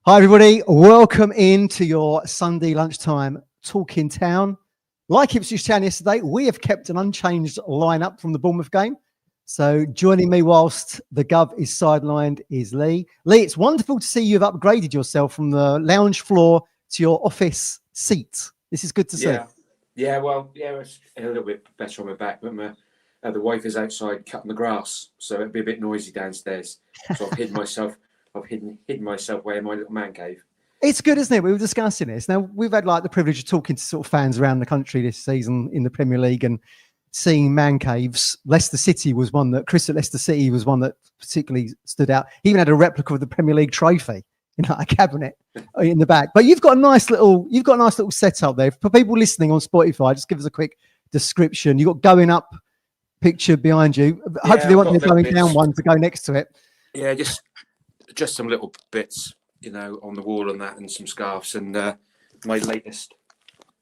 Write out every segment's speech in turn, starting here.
Hi, everybody. Welcome into your Sunday lunchtime talk in town. Like Ipswich Town yesterday, we have kept an unchanged lineup from the Bournemouth game. So joining me whilst the Gov is sidelined is Lee. Lee, it's wonderful to see you've upgraded yourself from the lounge floor to your office seat. This is good to see. Yeah, well, it's a little bit better on my back, but the wife is outside cutting the grass, so it'd be a bit noisy downstairs. So I've hidden myself. I've hidden myself away in my little man cave. It's good, isn't it? We were discussing this. Now, we've had the privilege of talking to sort of fans around the country this season in the Premier League and seeing man caves. Leicester City was one that, Chris at Leicester City was one that particularly stood out. He even had a replica of the Premier League trophy in a cabinet in the back. But you've got a nice little setup there. For people listening on Spotify, just give us a quick description. You've got going up picture behind you. Hopefully they want the going down one to go next to it. Yeah, just some little bits, on the wall and that, and some scarves, and my latest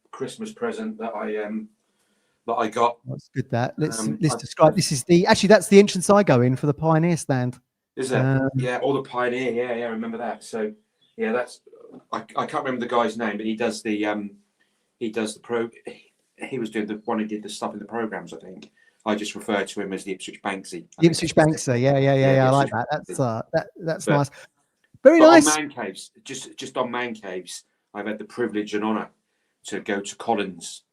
Christmas present that I got. That's good. Let's describe. This is that's the entrance I go in for the Pioneer stand. Is it? Yeah, or the Pioneer. Yeah, I remember that. So yeah, that's I can't remember the guy's name, but he does the pro. He was doing the one who did the stuff in the programs, I think. I just refer to him as the Ipswich Banksy. The Ipswich Banksy, yeah. I like that. That's nice. Very nice. On man caves, just on man caves, I've had the privilege and honour to go to Collins.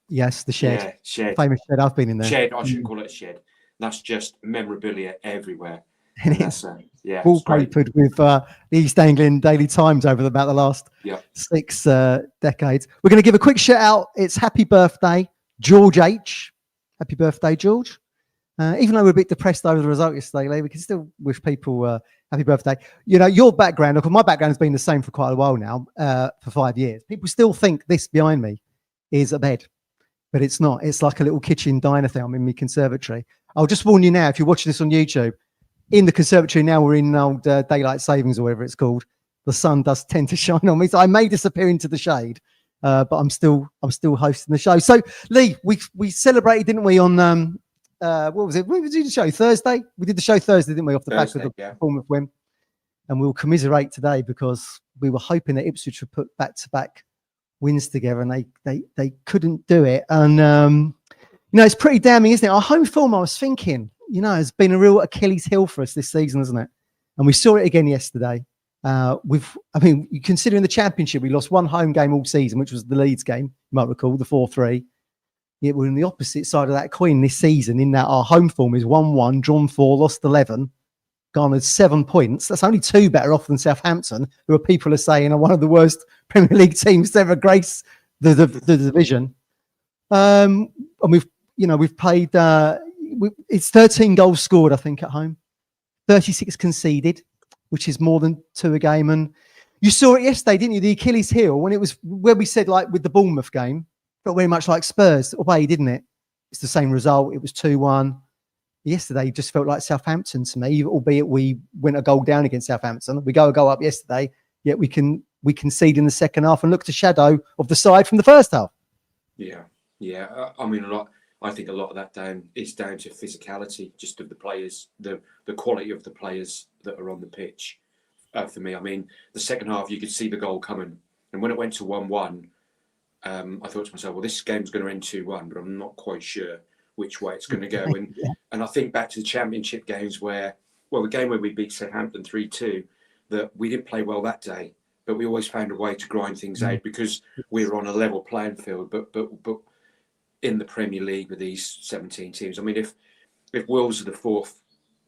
Yes, the shed. Yeah, shed. Famous shed. I've been in there. Shed. I shouldn't call it a shed. That's just memorabilia everywhere. It is. Yeah, wallpapered with the East Anglian Daily Times over about the last 6 decades. We're going to give a quick shout out. It's happy birthday, George H. Happy birthday, George. Even though we're a bit depressed over the result yesterday, Lee, we can still wish people happy birthday. Your background, my background has been the same for quite a while now, for 5 years. People still think this behind me is a bed, but it's not. It's like a little kitchen diner thing. I'm in my conservatory. I'll just warn you now, if you're watching this on YouTube, in the conservatory now, we're in old daylight savings or whatever it's called. The sun does tend to shine on me, so I may disappear into the shade. But I'm still hosting the show. So Lee, we celebrated, didn't we, on what was it? When did we do the show? Thursday? We did the show Thursday, didn't we, off the back of the Bournemouth win? And we'll commiserate today because we were hoping that Ipswich would put back-to-back wins together, and they couldn't do it. And it's pretty damning, isn't it? Our home form, I was thinking, has been a real Achilles heel for us this season, hasn't it? And we saw it again yesterday. Considering the Championship, we lost one home game all season, which was the Leeds game, you might recall, the 4-3. Yet we're on the opposite side of that coin this season, in that our home form is 1-1, drawn 4, lost 11, garnered 7 points. That's only 2 better off than Southampton, who people are saying are one of the worst Premier League teams to ever grace the division. And we've played. It's 13 goals scored, I think, at home, 36 conceded, which is more than 2 a game. And you saw it yesterday, didn't you? The Achilles heel, when we said, like with the Bournemouth game, felt very much like Spurs away, didn't it? It's the same result. It was 2-1. Yesterday, just felt like Southampton to me, albeit we went a goal down against Southampton. We go a goal up yesterday, yet we concede in the second half and look to shadow of the side from the first half. Yeah. I think a lot of that is down to physicality, just of the players, the quality of the players that are on the pitch. For me, the second half, you could see the goal coming, and when it went to 1-1, I thought to myself, well, this game's going to end 2-1, but I'm not quite sure which way it's going to go. And I think back to the Championship games the game where we beat Southampton 3-2, that we didn't play well that day, but we always found a way to grind things out because we were on a level playing field. But in the Premier League with these 17 teams, if Wolves are the fourth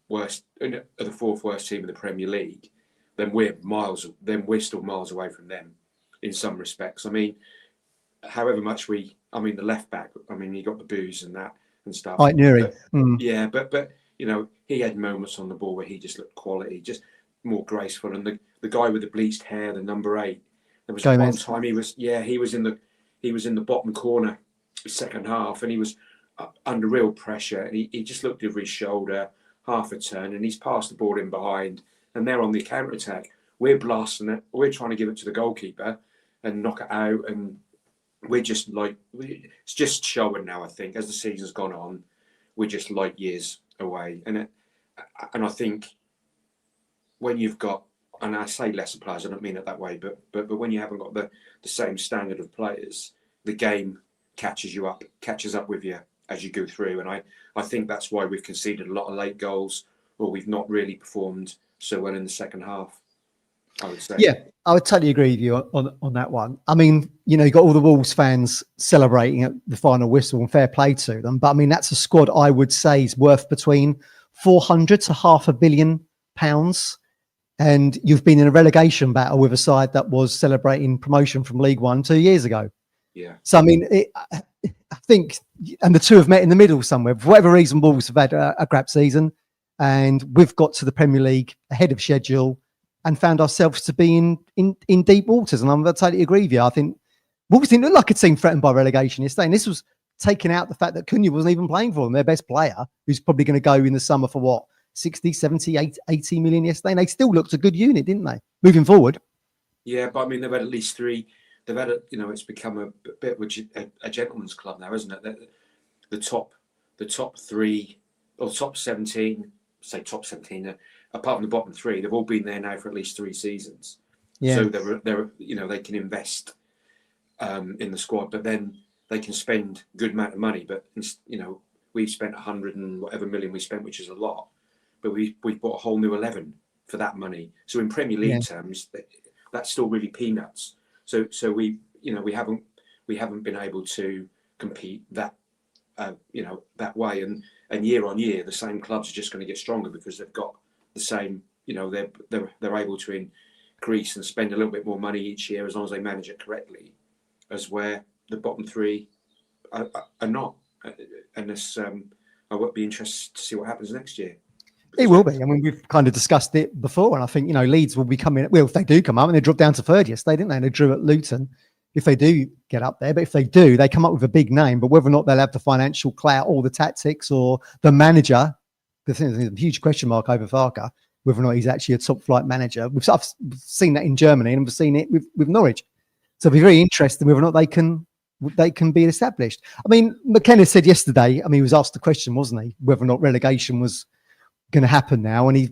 worst team in the Premier League, then we're still miles away from them in some respects. However much the left back, he got the booze and that and stuff. Right, Nuri. Yeah, but he had moments on the ball where he just looked quality, just more graceful. And the guy with the bleached hair, the number 8, there was one time he was in the bottom corner second half, and he was under real pressure, and he just looked over his shoulder, half a turn, and he's passed the ball in behind, and they're on the counter attack. We're blasting it. We're trying to give it to the goalkeeper and knock it out, and we're just it's just showing now. I think as the season's gone on, we're just light years away, and I think when you've got and I say lesser players, I don't mean it that way, but when you haven't got the same standard of players, the game catches up with you as you go through. And I think that's why we've conceded a lot of late goals, or we've not really performed so well in the second half, I would say. Yeah, I would totally agree with you on that one. I mean, you got all the Wolves fans celebrating at the final whistle, and fair play to them. But I mean, that's a squad I would say is worth between 400 to £500 million. And you've been in a relegation battle with a side that was celebrating promotion from League One 2 years ago. Yeah. So, I mean, I think, and the two have met in the middle somewhere. For whatever reason, Wolves have had a crap season, and we've got to the Premier League ahead of schedule and found ourselves to be in deep waters. And I'm going to totally agree with you. I think Wolves didn't look like a team threatened by relegation yesterday. And this was taking out the fact that Cunha wasn't even playing for them, their best player, who's probably going to go in the summer for what? 60, 70, 80 million yesterday. And they still looked a good unit, didn't they? Moving forward. Yeah, but I mean, they've had at least three. They've had, it's become a bit of a gentleman's club now, isn't it? The top three, or top 17, say top 17, apart from the bottom three, they've all been there now for at least 3 seasons. Yeah. So they're they can invest in the squad, but then they can spend good amount of money. But we've spent 100 and whatever million we spent, which is a lot. But we bought a whole new 11 for that money. So in Premier League terms, that's still really peanuts. So we haven't been able to compete that that way. And year on year, the same clubs are just going to get stronger because they've got the same. They're able to increase and spend a little bit more money each year as long as they manage it correctly. As where the bottom three are not. And this, I would be interested to see what happens next year. It will be. I mean, we've kind of discussed it before, and I think, Leeds will be coming. Well, if they do come up, and they dropped down to third yesterday, didn't they? They drew at Luton. If they do get up there, but if they do, they come up with a big name. But whether or not they'll have the financial clout or the tactics or the manager, there's a huge question mark over Farke, whether or not he's actually a top flight manager. I've seen that in Germany, and we've seen it with Norwich. So it'll be very interesting whether or not they can be established. I mean, McKenna said yesterday, he was asked the question, wasn't he, whether or not relegation was going to happen now, and he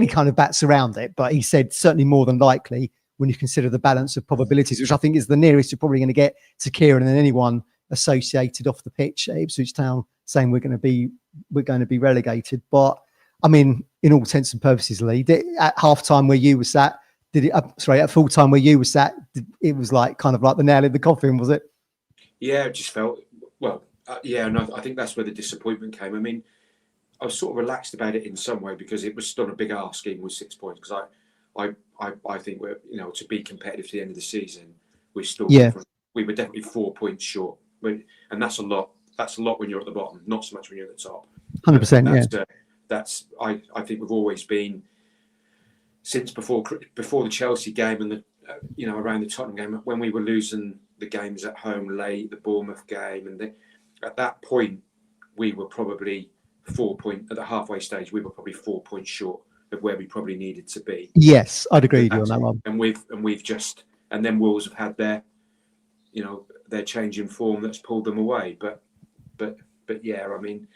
kind of bats around it, but he said certainly more than likely when you consider the balance of probabilities, which I think is the nearest you're probably going to get to Kieran and anyone associated off the pitch at Ipswich Town saying we're going to be relegated. But I mean, in all intents and purposes, Lee, at half time where you were sat, at full time where you were sat, it was like kind of like the nail in the coffin, was it? Yeah, it just felt and I think that's where the disappointment came. I mean, I was sort of relaxed about it in some way because it was still a big ask even with 6 points. Because I think we're to be competitive to the end of the season, we were definitely 4 points short, and that's a lot. That's a lot when you're at the bottom, not so much when you're at the top. 100%. Yeah. That's I think we've always been since before the Chelsea game and the around the Tottenham game when we were losing the games at home late, the Bournemouth game, and at that point we were probably 4 points at the halfway stage. We were probably 4 points short of where we probably needed to be. Yes, I'd agree with you on that one. And we've just then Wolves have had their change in form that's pulled them away. But yeah, I mean,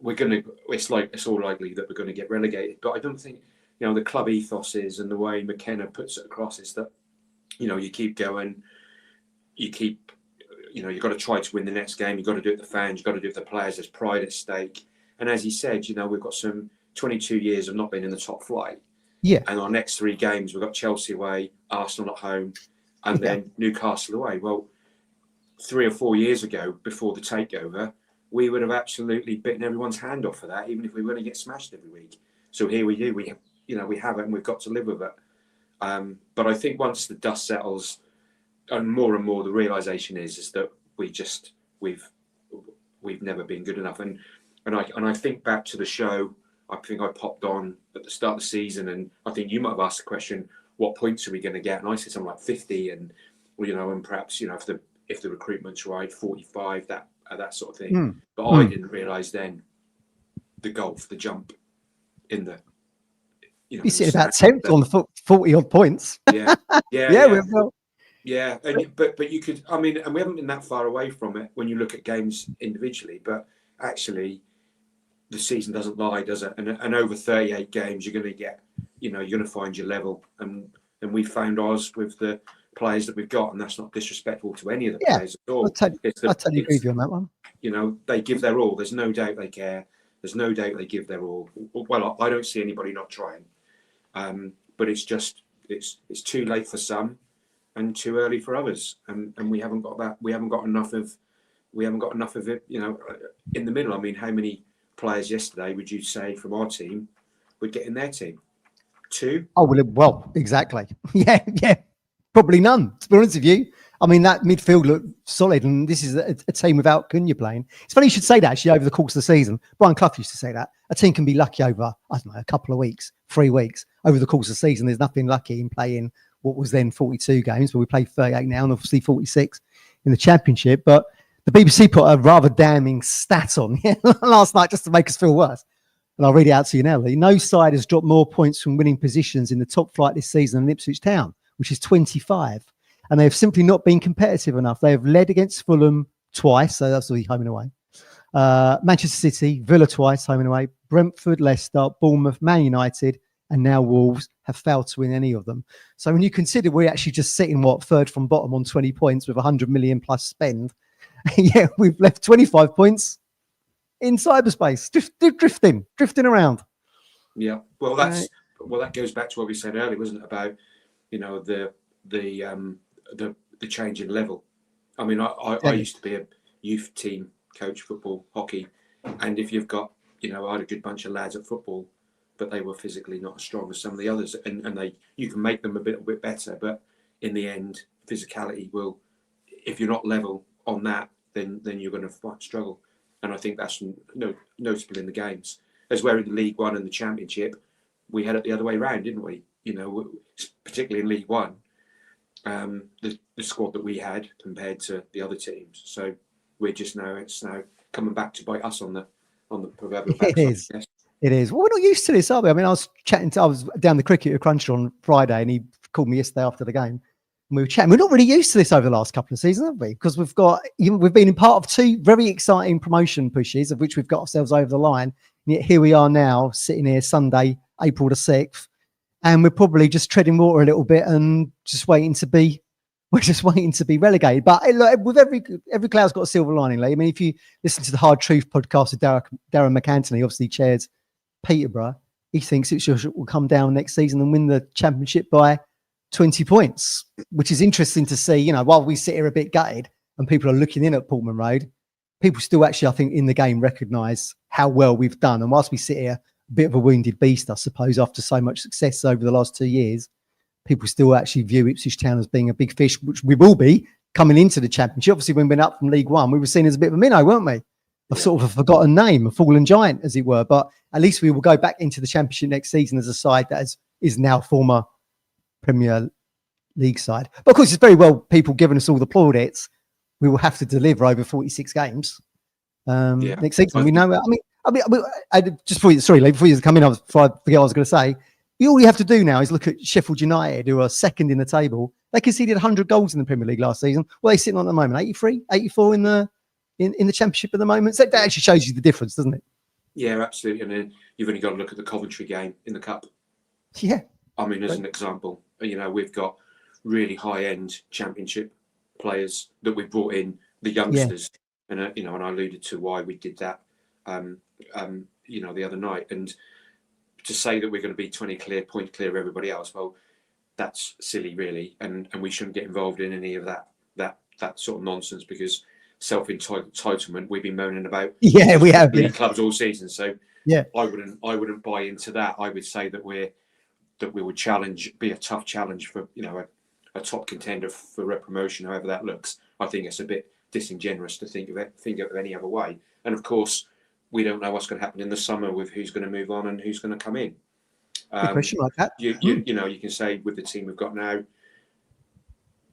it's all likely that we're going to get relegated. But I don't think the club ethos is, and the way McKenna puts it across is that you keep going, you've got to try to win the next game. You've got to do it with the fans. You've got to do it with the players. There's pride at stake. And as he said, we've got some 22 years of not being in the top flight. Yeah. And our next 3 games, we've got Chelsea away, Arsenal at home, and then Newcastle away. Well, 3 or 4 years ago, before the takeover, we would have absolutely bitten everyone's hand off for that, even if we were going to get smashed every week. So here we do. We have it, and we've got to live with it. But I think once the dust settles, and more the realization is that we've never been good enough. And I think back to the show. I think I popped on at the start of the season, and I think you might have asked the question, "What points are we going to get?" And I said something like 50, and and perhaps if the recruitment's right, 45, that sort of thing. But I didn't realise then the jump in the. You see about 10th on the 40 odd points. Yeah. Yeah, but you could. I mean, and we haven't been that far away from it when you look at games individually. But actually, the season doesn't lie, does it? And over 38 games, you're going to get you're going to find your level, and we found ours with the players that we've got, and that's not disrespectful to any of the players at all. I totally agree with you on that one. They give their all. There's no doubt they care. There's no doubt they give their all. Well, I don't see anybody not trying, but it's just it's too late for some, and too early for others, and we haven't got that. We haven't got enough of it. In the middle. I mean, how many players yesterday would you say from our team would get in their team? 2? Oh, well, exactly. Yeah. Probably none, to be honest with you. I mean, that midfield looked solid, and this is a team without Cunha playing. It's funny you should say that, actually, over the course of the season. Brian Clough used to say that. A team can be lucky over, I don't know, a couple of weeks, 3 weeks. Over the course of the season, there's nothing lucky in playing what was then 42 games, but we play 38 now, and obviously 46 in the Championship. But the BBC put a rather damning stat on last night just to make us feel worse. And I'll read it out to you now, Lee. No side has dropped more points from winning positions in the top flight this season than Ipswich Town, which is 25. And they have simply not been competitive enough. They have led against Fulham twice, so that's all home and away. Manchester City, Villa twice, home and away. Brentford, Leicester, Bournemouth, Man United, and now Wolves have failed to win any of them. So when you consider we're actually just sitting, third from bottom on 20 points with 100 million plus spend, yeah, we've left 25 points in cyberspace, drifting around. Yeah, well, that goes back to what we said earlier, wasn't it, about the change in level. I mean, I used to be a youth team coach, football, hockey, and if you've got, I had a good bunch of lads at football, but they were physically not as strong as some of the others, and you can make them a bit better, but in the end, physicality will, if you're not level on that, then you're going to struggle, and I think that's noticeable in the games, as where in the League One and the Championship, we had it the other way around, didn't we? Particularly in League One, the squad that we had compared to the other teams. So it's now coming back to bite us on the proverbial backside. It is. Well, we're not used to this, are we? I mean, I was down the cricket at Cruncher on Friday, and he called me yesterday after the game, and we were chatting. We're not really used to this over the last couple of seasons, have we? Because we've been in part of 2 very exciting promotion pushes, of which we've got ourselves over the line. And yet here we are now, sitting here Sunday, April the 6th, and we're probably just treading water a little bit and just waiting to be relegated. But look, with every cloud's got a silver lining, Lee. I mean, if you listen to the Hard Truth podcast with Darren McAntony, obviously chairs Peterborough, he thinks it will come down next season and win the Championship by 20 points, which is interesting to see. While we sit here a bit gutted and people are looking in at Portman Road, people still actually, I think, in the game recognise how well we've done. And whilst we sit here a bit of a wounded beast, I suppose, after so much success over the last 2 years, people still actually view Ipswich Town as being a big fish, which we will be coming into the Championship. Obviously, when we went up from League One, we were seen as a bit of a minnow, weren't we? Sort of a forgotten name, a fallen giant, as it were. But at least we will go back into the Championship next season as a side that is now former Premier League side. But of course, it's very well people giving us all the plaudits. We will have to deliver over 46 games next season. We know. I just before you come in, before I forget what I was going to say. All you have to do now is look at Sheffield United, who are second in the table. They conceded 100 goals in the Premier League last season. What are they sitting on at the moment? 83, 84 in the Championship at the moment. So that actually shows you the difference, doesn't it? Yeah, absolutely. And then you've only got to look at the Coventry game in the Cup. Yeah. I mean, as an example, we've got really high-end Championship players that we've brought in, the youngsters, and and I alluded to why we did that, the other night. And to say that we're going to be 20 point clear of everybody else, well, that's silly, really, and we shouldn't get involved in any of that sort of nonsense, because self-entitlement we've been moaning about. Yeah, we have clubs all season. So yeah, I wouldn't buy into that. I would say that we would be a tough challenge for a top contender for promotion, however that looks. I think it's a bit disingenuous to think of any other way. And of course, we don't know what's going to happen in the summer with who's going to move on and who's going to come in. Good question like that. You can say with the team we've got now,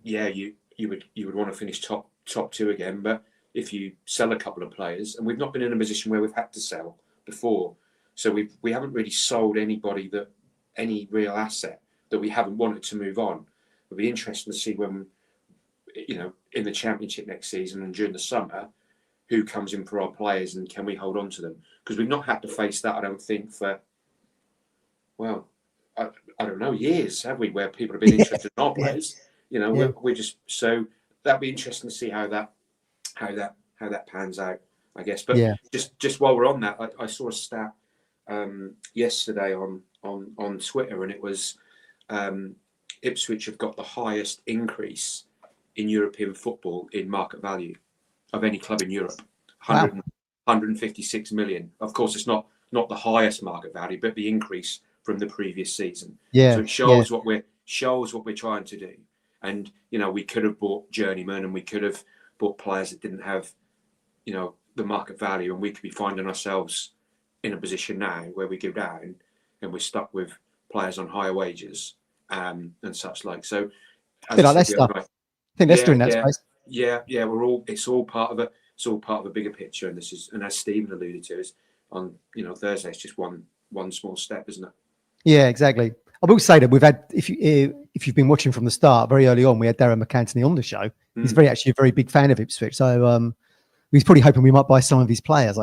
yeah, you would want to finish top 2 again. But if you sell a couple of players, and we've not been in a position where we've had to sell before, so we haven't really sold anybody any real asset that we haven't wanted to move on. It'll be interesting to see when, in the Championship next season and during the summer, who comes in for our players and can we hold on to them? Because we've not had to face that, I don't think, for, well, I don't know, years, have we, where people have been interested in our players? You know, we're just, so that'd be interesting to see how that pans out, I guess. But just while we're on that, I saw a stat yesterday on Twitter, and it was Ipswich have got the highest increase in European football in market value of any club in Europe. 156 million. Of course, it's not the highest market value, but the increase from the previous season. So it shows what we're trying to do. And you know, we could have bought journeymen, and we could have bought players that didn't have, you know, the market value, and we could be finding ourselves in a position now where we go down and we're stuck with players on higher wages and such like. So, like Leicester. I think Leicester in that space. It's all part of it. It's all part of a bigger picture, and as Stephen alluded to, is on, you know, Thursday. It's just one small step, isn't it? Yeah, exactly. I will say that we've had, if you've been watching from the start, very early on, we had Darren McAntony on the show. He's actually a very big fan of Ipswich, so he's probably hoping we might buy some of his players.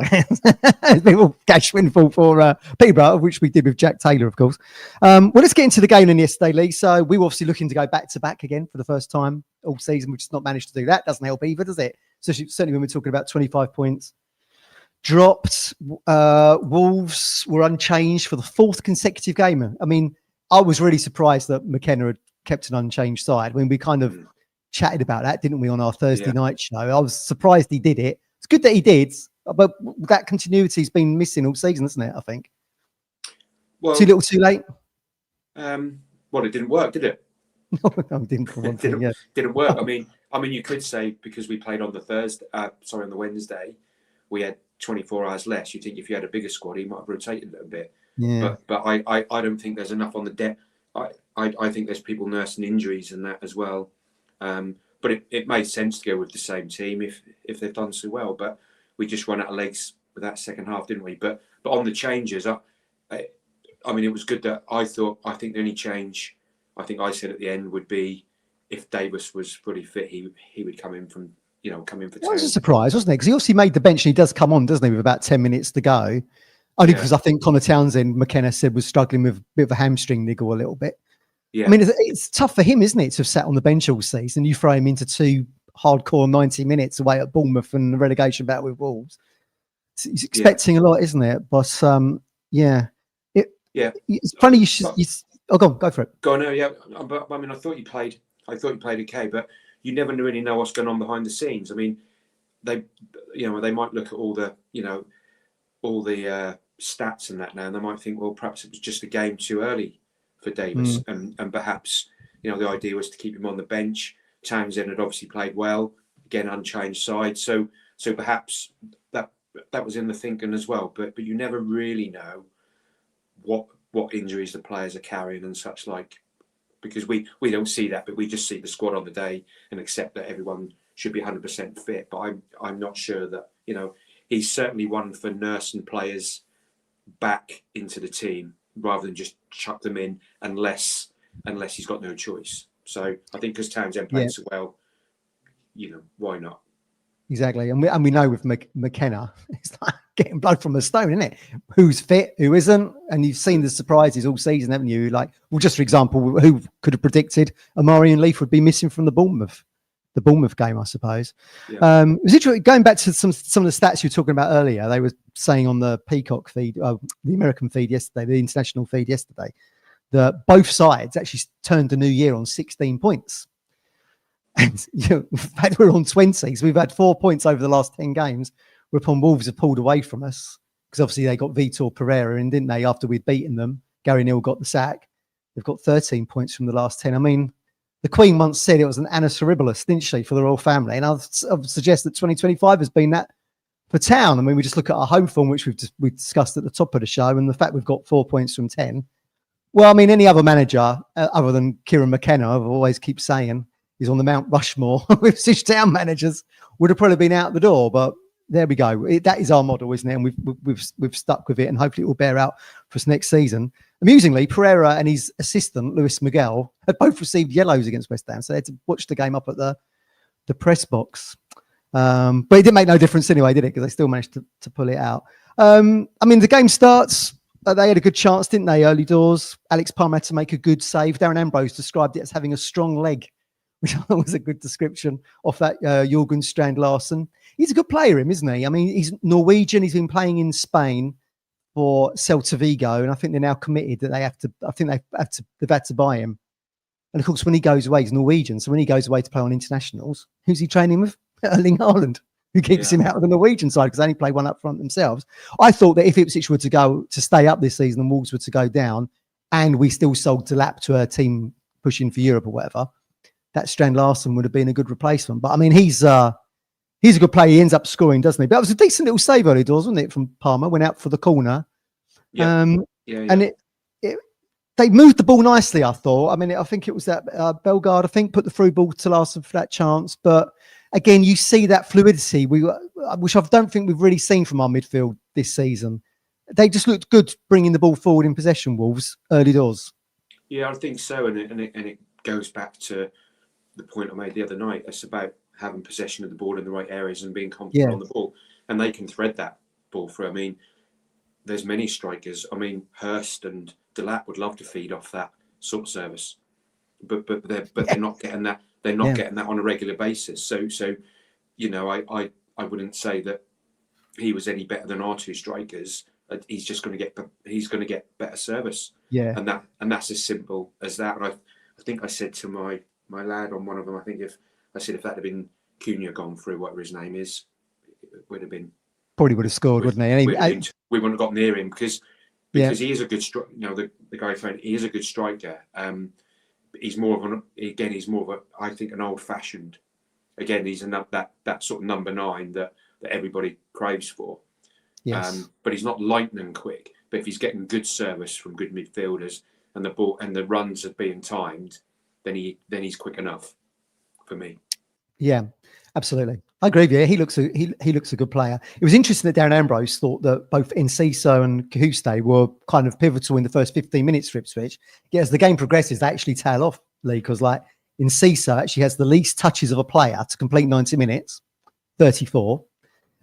Little cash windfall for Peterborough, which we did with Jack Taylor, of course. Well, let's get into the game in yesterday, Lee. So we were obviously looking to go back to back again for the first time all season. We've just not managed to do that. Doesn't help either, does it? So certainly when we're talking about 25 points dropped, Wolves were unchanged for the fourth consecutive game. I mean, I was really surprised that McKenna had kept an unchanged side. I mean, we kind of chatted about that, didn't we, on our Thursday night show? I was surprised he did it. It's good that he did, but that continuity's been missing all season, hasn't it? I think. Well, too little, too late. Well, it didn't work, did it? No, it didn't. For one thing, didn't work. I mean, you could say because we played on the Wednesday, we had 24 hours less. You think if you had a bigger squad, he might have rotated a little bit. Yeah. But I don't think there's enough on the depth. I think there's people nursing injuries and that as well. But it made sense to go with the same team if they've done so well. But we just run out of legs with that second half, didn't we? But on the changes, I mean, it was good that I think the only change I think I said at the end would be if Davis was fully fit, he would come in for. That was a surprise, wasn't it? Because he obviously made the bench and he does come on, doesn't he, with about 10 minutes to go. Only because I think Connor Townsend, McKenna said, was struggling with a bit of a hamstring niggle a little bit. Yeah. I mean, it's tough for him, isn't it, to have sat on the bench all season. You throw him into two hardcore 90 minutes away at Bournemouth and the relegation battle with Wolves. He's expecting a lot, isn't it? But it's funny. Go for it. Go on, But I mean, I thought you played okay, but you never really know what's going on behind the scenes. I mean, they might look at all the stats and that now, and they might think, well, perhaps it was just a game too early for Davis, and perhaps the idea was to keep him on the bench. Townsend had obviously played well, again unchanged side, so perhaps that was in the thinking as well. But you never really know what injuries the players are carrying and such like, because we don't see that, but we just see the squad on the day and accept that everyone should be 100% fit. But I'm not sure that he's certainly one for nursing players back into the team rather than just chuck them in unless he's got no choice. So I think because Townsend played so well, why not? Exactly, and we know with McKenna, it's like getting blood from a stone, isn't it? Who's fit, who isn't, and you've seen the surprises all season, haven't you? Like, well, just for example, who could have predicted Amari and Leaf would be missing from the Bournemouth game, I suppose. Yeah. It was interesting going back to some of the stats you were talking about earlier. They were saying on the Peacock feed, the American feed yesterday, the international feed yesterday, that both sides actually turned the new year on 16 points. And in fact, we're on 20, so we've had 4 points over the last 10 games, whereupon Wolves have pulled away from us because obviously they got Vitor Pereira in, didn't they, after we'd beaten them. Gary Neal got the sack. They've got 13 points from the last 10. I mean, the Queen once said it was an annus horribilis, didn't she, for the royal family? And I'd suggest that 2025 has been that for Town. I mean, we just look at our home form, which we discussed at the top of the show, and the fact we've got 4 points from 10. Well, I mean, any other manager other than Kieran McKenna, I've always keep saying, is on the Mount Rushmore with Ipswich Town managers, would have probably been out the door. But there we go. That is our model, isn't it? And we've stuck with it, and hopefully it will bear out for us next season. Amusingly, Pereira and his assistant, Lewis Miguel, had both received yellows against West Ham, so they had to watch the game up at the press box. But it didn't make no difference anyway, did it? Because they still managed to pull it out. I mean, the game starts. they had a good chance, didn't they? Early doors. Alex Palmer had to make a good save. Darren Ambrose described it as having a strong leg, which I thought was a good description of that Jorgen Strand Larsen. He's a good player, isn't he? I mean, he's Norwegian. He's been playing in Spain for Celta Vigo, and I think they're now committed that they have to. I think they've had to buy him. And of course, when he goes away, he's Norwegian. So when he goes away to play on internationals, who's he training with? Erling Haaland, who keeps him out of the Norwegian side because they only play one up front themselves. I thought that if Ipswich were to stay up this season and Wolves were to go down, and we still sold Delap to a team pushing for Europe or whatever, that Strand Larsen would have been a good replacement. But I mean, he's a good player. He ends up scoring, doesn't he? But it was a decent little save early doors, wasn't it, from Palmer? Went out for the corner. And they moved the ball nicely, I thought. I mean, I think it was that Bellegarde, I think, put the through ball to Larsen for that chance. But again, you see that fluidity, which I don't think we've really seen from our midfield this season. They just looked good bringing the ball forward in possession, Wolves, early doors. Yeah, I think so. And it goes back to the point I made the other night. It's about having possession of the ball in the right areas and being confident on the ball. And they can thread that ball through. I mean, there's many strikers. I mean, Hurst and Delap would love to feed off that sort of service, but they're not getting that. They're not getting that on a regular basis. So you know, I wouldn't say that he was any better than our two strikers. He's just going to get better service. Yeah, and that's as simple as that. And I think I said to my lad on one of them, I think if that had been Cunha gone through, whatever his name is, it would have been. Probably would have scored, wouldn't he? We wouldn't have got near him because he is a good striker. You know, the guy found he is a good striker. He's more of I think an old-fashioned. Again, he's that sort of number 9 that everybody craves for. Yes. But he's not lightning quick. But if he's getting good service from good midfielders and the ball and the runs are being timed, then he's quick enough for me. Yeah, absolutely. I agree with you. He looks a good player. It was interesting that Darren Ambrose thought that both Enciso and Cahuste were kind of pivotal in the first 15 minutes for Ipswich. Yet as the game progresses, they actually tail off, Lee, because like Enciso actually has the least touches of a player to complete 90 minutes, 34.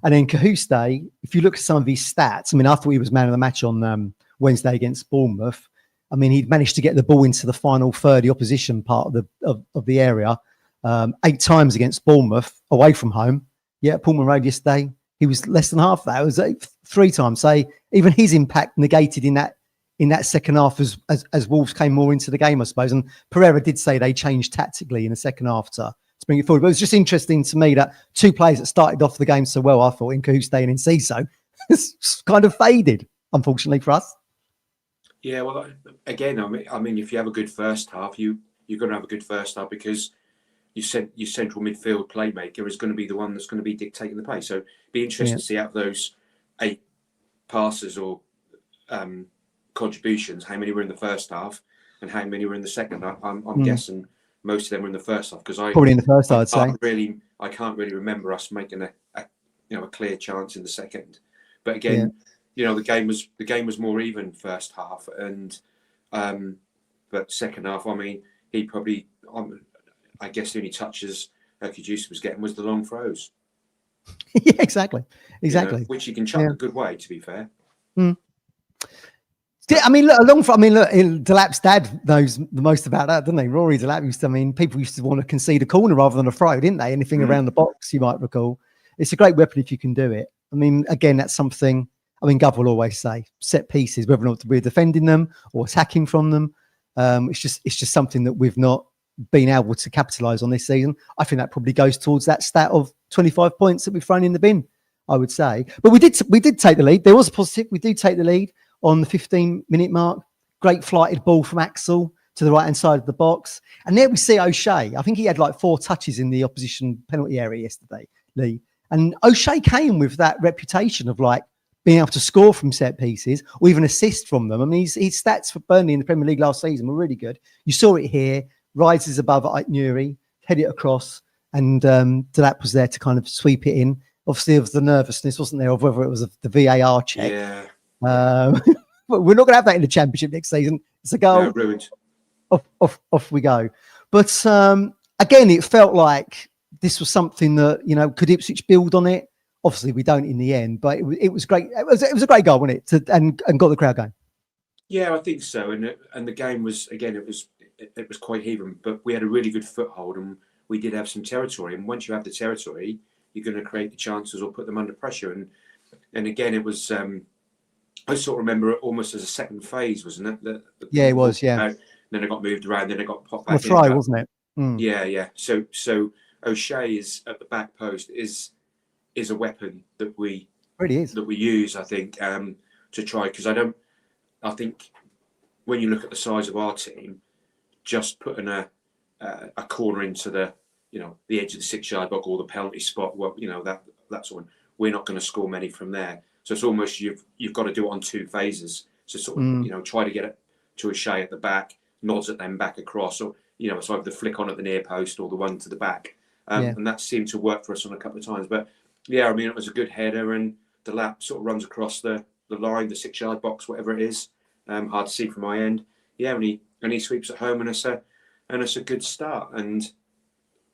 And then Cahuste, if you look at some of his stats, I mean, I thought he was man of the match on Wednesday against Bournemouth. I mean, he'd managed to get the ball into the final third, the opposition part of the area. 8 times against Bournemouth away from home. Yeah, Pullman Road yesterday, he was less than half that. It was 3 times. So even his impact negated in that second half as Wolves came more into the game, I suppose. And Pereira did say they changed tactically in the second half to bring it forward. But it was just interesting to me that 2 players that started off the game so well, I thought, in Cahuste and in Enciso, kind of faded, unfortunately for us. Yeah, well, again, I mean, if you have a good first half, you're going to have a good first half because your central midfield playmaker is going to be the one that's going to be dictating the play. So it'd be interesting to see out those 8 passes or contributions, how many were in the first half and how many were in the second half. I'm guessing most of them were in the first half because probably in the first, I'd say. I can't really remember us making a clear chance in the second. But again, you know, the game was more even first half, and but second half, I mean, he probably. I guess the only touches Cahuste was getting was the long throws. Yeah, exactly. You know, which you can chuck a good way, to be fair. Mm. I mean, look, Delap's dad knows the most about that, doesn't he? Rory Delap people used to want to concede a corner rather than a throw, didn't they? Anything around the box, you might recall. It's a great weapon if you can do it. I mean, again, that's something. I mean, Gov will always say set pieces, whether or not we're defending them or attacking from them. It's just something that we've not been able to capitalise on this season. I think that probably goes towards that stat of 25 points that we've thrown in the bin, I would say. But we did take the lead. There was a positive. We did take the lead on the 15-minute mark. Great flighted ball from Axel to the right-hand side of the box. And there we see O'Shea. I think he had like 4 touches in the opposition penalty area yesterday, Lee. And O'Shea came with that reputation of like being able to score from set pieces or even assist from them. I mean, his stats for Burnley in the Premier League last season were really good. You saw it here. Rises above Nuri, head it across, and Delap was there to kind of sweep it in. Obviously, of the nervousness, wasn't there, of whether it was the VAR check. Yeah. But we're not going to have that in the Championship next season. It's a goal. No, ruined. Off we go. But again, it felt like this was something that, you know, could Ipswich build on it? Obviously, we don't in the end, but it was great. It was a great goal, wasn't it? And got the crowd going. Yeah, I think so. And the game was, again, it was quite even, but we had a really good foothold and we did have some territory. And once you have the territory, you're going to create the chances or put them under pressure. And again, it was, I sort of remember it almost as a second phase, wasn't it? Yeah, it was. Yeah. Then it got moved around. Then it got popped back. A try, wasn't it? Yeah, yeah. So O'Shea is at the back post is a weapon that we use, I think, to try, because I think when you look at the size of our team, just putting a corner into the edge of the 6-yard box or the penalty spot, well, that's one. We're not going to score many from there. So it's almost you've got to do it on two phases. So sort of try to get it to O'Shea at the back, nods at them back across, or it's either the flick on at the near post or the one to the back. And that seemed to work for us on a couple of times. But yeah, I mean, it was a good header, and the lap sort of runs across the line, the 6-yard box, whatever it is. Hard to see from my end. Yeah, and he sweeps it home, and it's a good start. And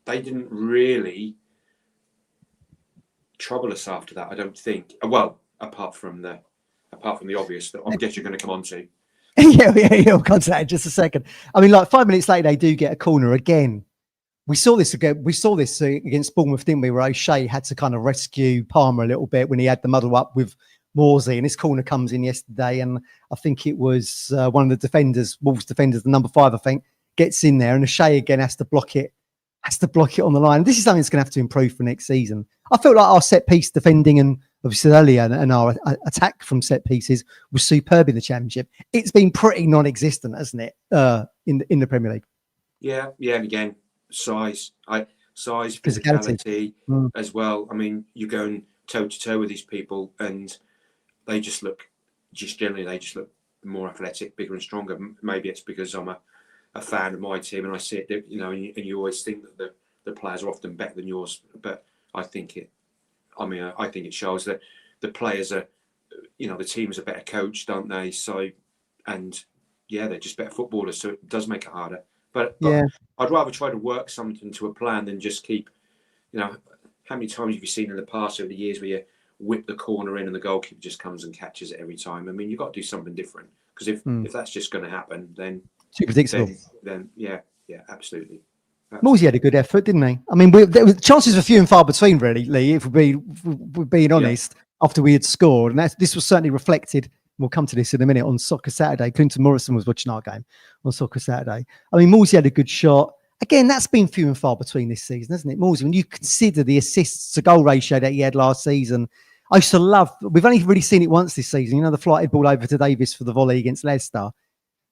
they didn't really trouble us after that, I don't think. Well, apart from the obvious that I guess you're going to come on to. yeah, we'll come to that in just a second. I mean, like 5 minutes later, they do get a corner again. We saw this again. We saw this against Bournemouth, didn't we? Where O'Shea had to kind of rescue Palmer a little bit when he had the muddle up with Morsey, and this corner comes in yesterday, and I think it was one of the defenders, Wolves defenders, the number 5, I think, gets in there, and O'Shea again has to block it on the line. This is something that's going to have to improve for next season. I felt like our set piece defending and obviously earlier and our attack from set pieces was superb in the Championship. It's been pretty non-existent, hasn't it, in the Premier League? Yeah, and again, size, physicality as well. I mean, you're going toe to toe with these people, and they just look more athletic, bigger and stronger. Maybe it's because I'm a fan of my team and I see it, and you always think that the players are often better than yours, but I think it shows that the players are, the teams are better coached, aren't they? So, and yeah, they're just better footballers, so it does make it harder. But yeah, I'd rather try to work something to a plan than just keep, how many times have you seen in the past over the years where you whip the corner in and the goalkeeper just comes and catches it every time? I mean, you've got to do something different, because if that's just going to happen, then too predictable. Then yeah, absolutely. Morsey had a good effort, didn't he? I mean, chances were few and far between, really, Lee, if we're being honest, after we had scored. And this was certainly reflected, we'll come to this in a minute, on Soccer Saturday. Clinton Morrison was watching our game on Soccer Saturday. I mean, Morsey had a good shot. Again, that's been few and far between this season, hasn't it? Morsey, when you consider the assists to goal ratio that he had last season, I used to love, we've only really seen it once this season, the flighted ball over to Davis for the volley against Leicester.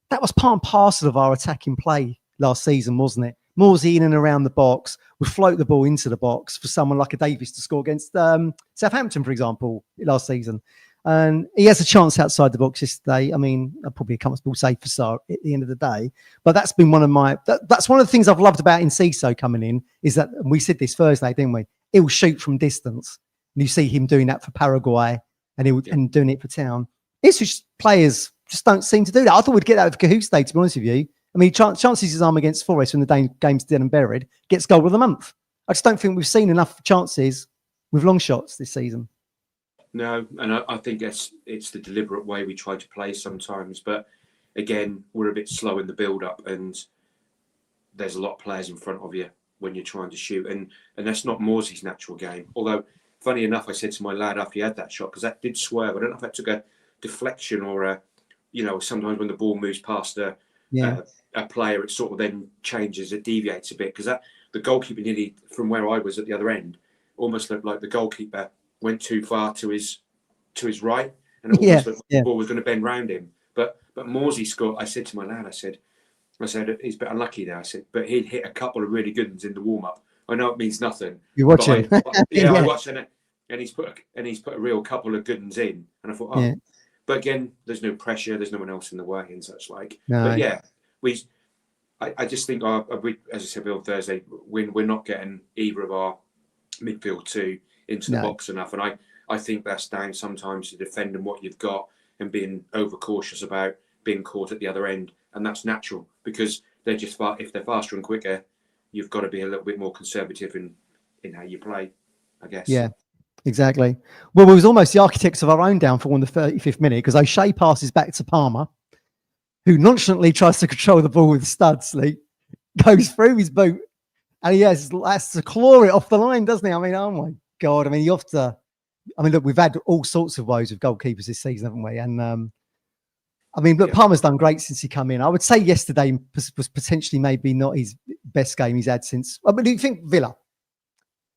That was part and parcel of our attacking play last season, wasn't it? Morsey in and around the box would float the ball into the box for someone like a Davis to score against Southampton, for example, last season. And he has a chance outside the box yesterday. I mean, probably a comfortable save for Sarr at the end of the day. But that's been one of that's one of the things I've loved about Enciso coming in, is that, and we said this Thursday, didn't we? He'll shoot from distance. And you see him doing that for Paraguay and doing it for Town. Ipswich players just don't seem to do that. I thought we'd get that with Cahuste, to be honest with you. I mean, chances his arm against Forest when the game's dead and buried, gets goal of the month. I just don't think we've seen enough chances with long shots this season. No, and I think it's the deliberate way we try to play sometimes. But again, we're a bit slow in the build-up, and there's a lot of players in front of you when you're trying to shoot. And that's not Morsey's natural game. Although, funny enough, I said to my lad after he had that shot, because that did swerve. I don't know if that took a deflection or sometimes when the ball moves past a player, it sort of then changes, it deviates a bit, because the goalkeeper nearly, from where I was at the other end, almost looked like the goalkeeper went too far to his right, and it almost looked like the ball was going to bend round him. But Morsey scored. I said to my lad, I said he's a bit unlucky there. I said, but he'd hit a couple of really good ones in the warm up. I know it means nothing. You're watching, I watched it, and he's put a real couple of good ones in, and I thought, But again, there's no pressure. There's no one else in the way and such like. No. But yeah, I just think as I said on Thursday, we're not getting either of our midfield two into the box enough, and I think that's down sometimes to defending what you've got and being overcautious about being caught at the other end, and that's natural because they're just if they're faster and quicker, you've got to be a little bit more conservative in how you play, I guess. Yeah. Exactly. Well, we was almost the architects of our own downfall in the 35th minute, because O'Shea passes back to Palmer. who nonchalantly tries to control the ball with studs, goes through his boot, and he has to claw it off the line, doesn't he? I mean, oh my God. I mean, you have to. I mean, look, we've had all sorts of woes with goalkeepers this season, haven't we? And I mean, look, Palmer's done great since he come in. I would say yesterday was potentially maybe not his best game he's had since. I mean, do you think Villa?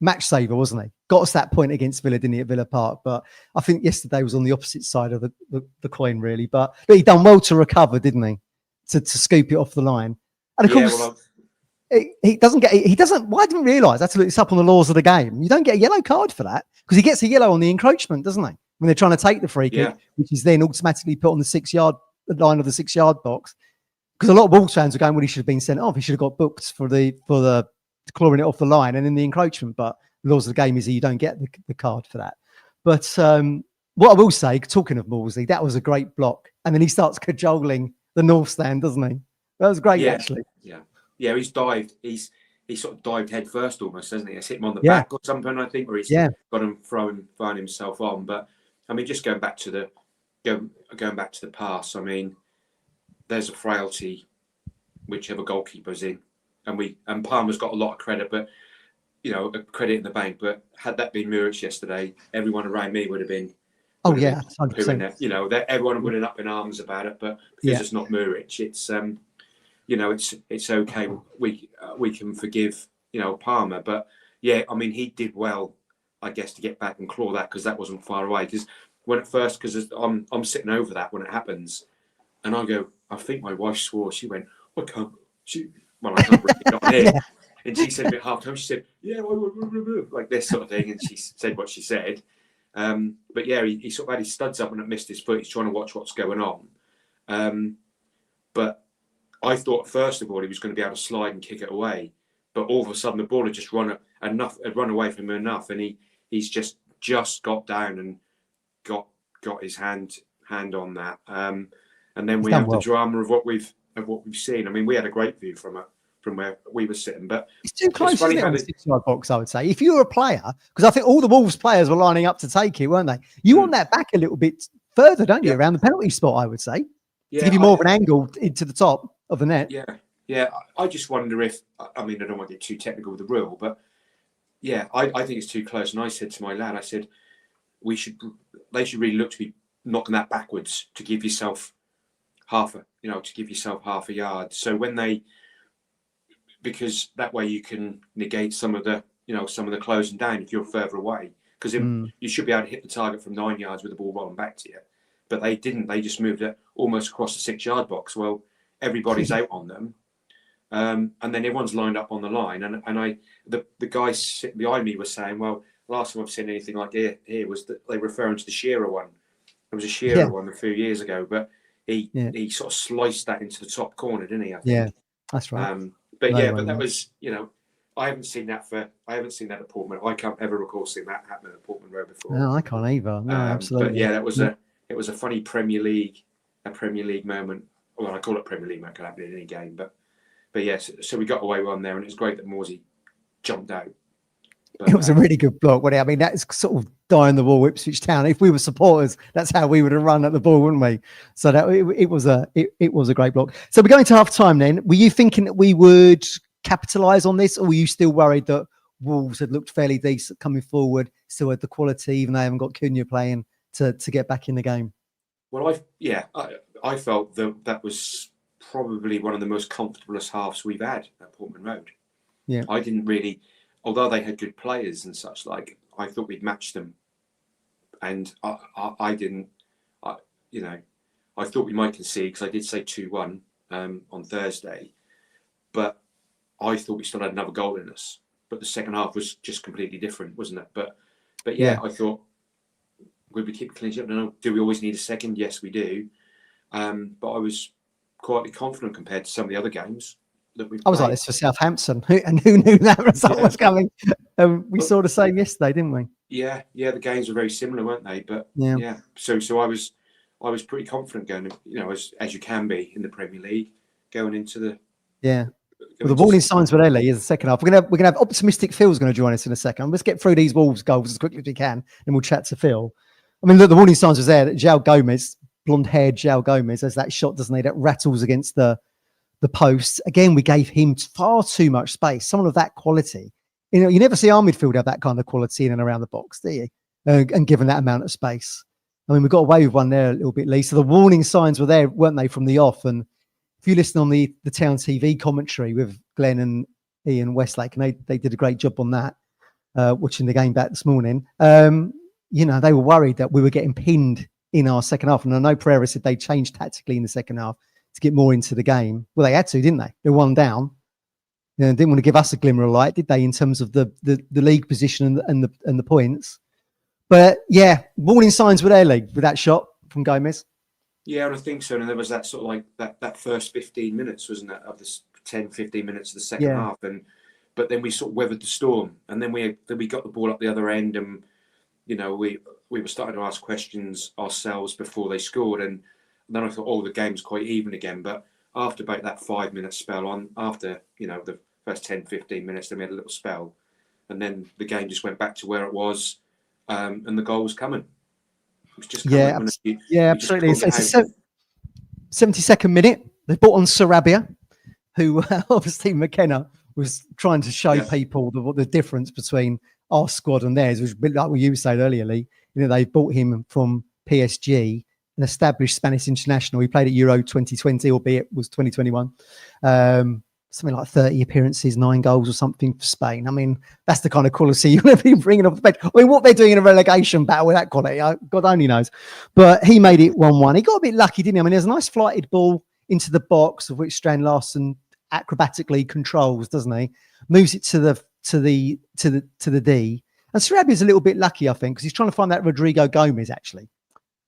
Match saver, wasn't he? Got us that point against Villa, didn't he, at Villa Park? But I think yesterday was on the opposite side of the coin, really. But he done well to recover, didn't he? To scoop it off the line. And of course, he doesn't get. He doesn't. Well, I didn't realise. That's it's up on the laws of the game. You don't get a yellow card for that because he gets a yellow on the encroachment, doesn't he? When they're trying to take the free kick, which is then automatically put on the 6-yard line of the 6-yard box. Because a lot of Wolves fans are going, well, he should have been sent off. He should have got booked for the clawing it off the line and in the encroachment. But the laws of the game is that you don't get the card for that. But what I will say, talking of Molesley, that was a great block. And then he starts cajoling the North Stand, doesn't he? That was great, actually. Yeah, he's dived. He sort of dived head first almost, hasn't he? It's hit him on the back or something, I think, or he's got him throwing himself on. But I mean, just going back to the pass, I mean, there's a frailty whichever goalkeeper's in. And Palmer's got a lot of credit, but credit in the bank. But had that been Muric yesterday, everyone around me would have been. 100%. Everyone would have been up in arms about it. But because it's not Muric, it's okay. We can forgive Palmer, but I mean he did well, I guess, to get back and claw that because that wasn't far away. Because I'm sitting over that when it happens, and I go, I think my wife swore. She went, I can't bring it on here. And she said at half time, she said, like this sort of thing, and she said what she said. But he sort of had his studs up when it missed his foot. He's trying to watch what's going on. But I thought first of all he was going to be able to slide and kick it away, but all of a sudden the ball had just run away from him enough, and he's just got down and got his hand on that. And then we have the drama of what we've seen. I mean, we had a great view from where we were sitting, but it's too close to the 6-yard box, I would say. If you were a player, because I think all the Wolves players were lining up to take it, weren't they? You want that back a little bit further, don't you, around the penalty spot, I would say, to give you more of an angle into the top of the net. I just wonder if, I mean, I don't want to get too technical with the rule, but I think it's too close. And I said to my lad, I said, they should really look to be knocking that backwards to give yourself half a yard. So because that way you can negate some of the closing down if you're further away, because you should be able to hit the target from 9 yards with the ball rolling back to you. But they didn't. They just moved it almost across the 6-yard box. Well, everybody's out on them, and then everyone's lined up on the line. And the guy sitting behind me was saying, "Well, last time I've seen anything like here was that they were referring to the Shearer one. There was a Shearer one a few years ago, but he sort of sliced that into the top corner, didn't he? I think. Yeah, that's right. But that was I haven't seen that at Portman. I can't ever recall seeing that happen at Portman Road before. No, I can't either. No, absolutely. But it was a funny Premier League moment. Well, I call it Premier League, man, can happen in any game. But yes, so we got away with one there, and it was great that Morsey jumped out. But, it was a really good block, wasn't it? I mean, that's sort of die on the wall, Ipswich Town. If we were supporters, that's how we would have run at the ball, wouldn't we? So that it was a great block. So we're going to half time then. Were you thinking that we would capitalise on this, or were you still worried that Wolves had looked fairly decent coming forward, still had the quality, even though they haven't got Cunha playing to get back in the game? Well, I felt that was probably one of the most comfortablest halves we've had at Portman Road. Yeah, I didn't really, although they had good players and such, like I thought we'd matched them, and I didn't. I thought we might concede because I did say 2-1 on Thursday, but I thought we still had another goal in us. But the second half was just completely different, wasn't it? But I thought. Would we keep a clean sheet? I don't know. Do we always need a second? Yes, we do. But I was quietly confident compared to some of the other games that we've played. Like this for Southampton. Who knew that result was coming? We saw the same yesterday, didn't we? Yeah. The games were very similar, weren't they? But So I was pretty confident going, as you can be in the Premier League, going into the Well, the warning signs with Ellie is the second half. We're gonna have Optimistic Phil's going to join us in a second. Let's get through these Wolves goals as quickly as we can, and we'll chat to Phil. I mean, look, the warning signs was there that João Gomez blonde-haired João Gomez has that shot, doesn't he? That rattles against the posts. Again, we gave him far too much space. Someone of that quality. You know, you never see our midfield have that kind of quality in and around the box, do you? And given that amount of space. I mean, we got away with one there a little bit, Lee. So the warning signs were there, weren't they, from the off? And if you listen on the Town TV commentary with Glenn and Ian Westlake, and they did a great job on that, watching the game back this morning. You know, they were worried that we were getting pinned in our second half. And I know Pereira said they changed tactically in the second half to get more into the game. Well, they had to, didn't they? They were one down. You know, didn't want to give us a glimmer of light, did they, in terms of the league position and the points? But yeah, warning signs were there, Lee, with that shot from Gomez. Yeah, and I think so. And there was that sort of like that first 15 minutes, wasn't it, of the 10, 15 minutes of the second half. But then we sort of weathered the storm, and then we got the ball up the other end, and you know we were starting to ask questions ourselves before they scored, and then I thought, oh, the game's quite even again. But after about that 5-minute spell on, after the first 10, 15 minutes, then we had a little spell, and then the game just went back to where it was, and the goal was coming. It was just coming. Absolutely. It's a 72nd minute. They brought on Sarabia, who obviously McKenna was trying to show people what the difference between our squad and theirs, which was a bit like what you said earlier, Lee. You know, they bought him from PSG, an established Spanish international. He played at Euro 2020, albeit it was 2021. Something like 30 appearances, 9 goals or something for Spain. I mean, that's the kind of quality you want to be bringing off the bench. I mean, what they're doing in a relegation battle with that quality, God only knows. But he made it 1-1. He got a bit lucky, didn't he? I mean, there's a nice flighted ball into the box, of which Strand Larsen acrobatically controls, doesn't he? Moves it to the D. And Sarabia's a little bit lucky, I think, because he's trying to find that Rodrigo Gomez actually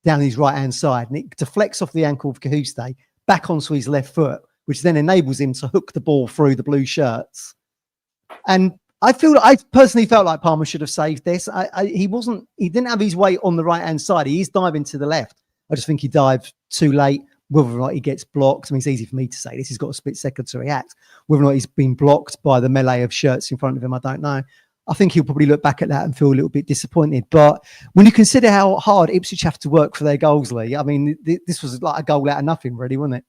down his right hand side, and it deflects off the ankle of Cahuste back onto his left foot, which then enables him to hook the ball through the blue shirts. And I personally felt like Palmer should have saved this. He didn't have his weight on the right hand side. He is diving to the left. I just think he dived too late. Whether or not he gets blocked, I mean, it's easy for me to say this. He's got a split second to react. Whether or not he's been blocked by the melee of shirts in front of him, I don't know. I think he'll probably look back at that and feel a little bit disappointed. But when you consider how hard Ipswich have to work for their goals, Lee, I mean, this was like a goal out of nothing, really, wasn't it?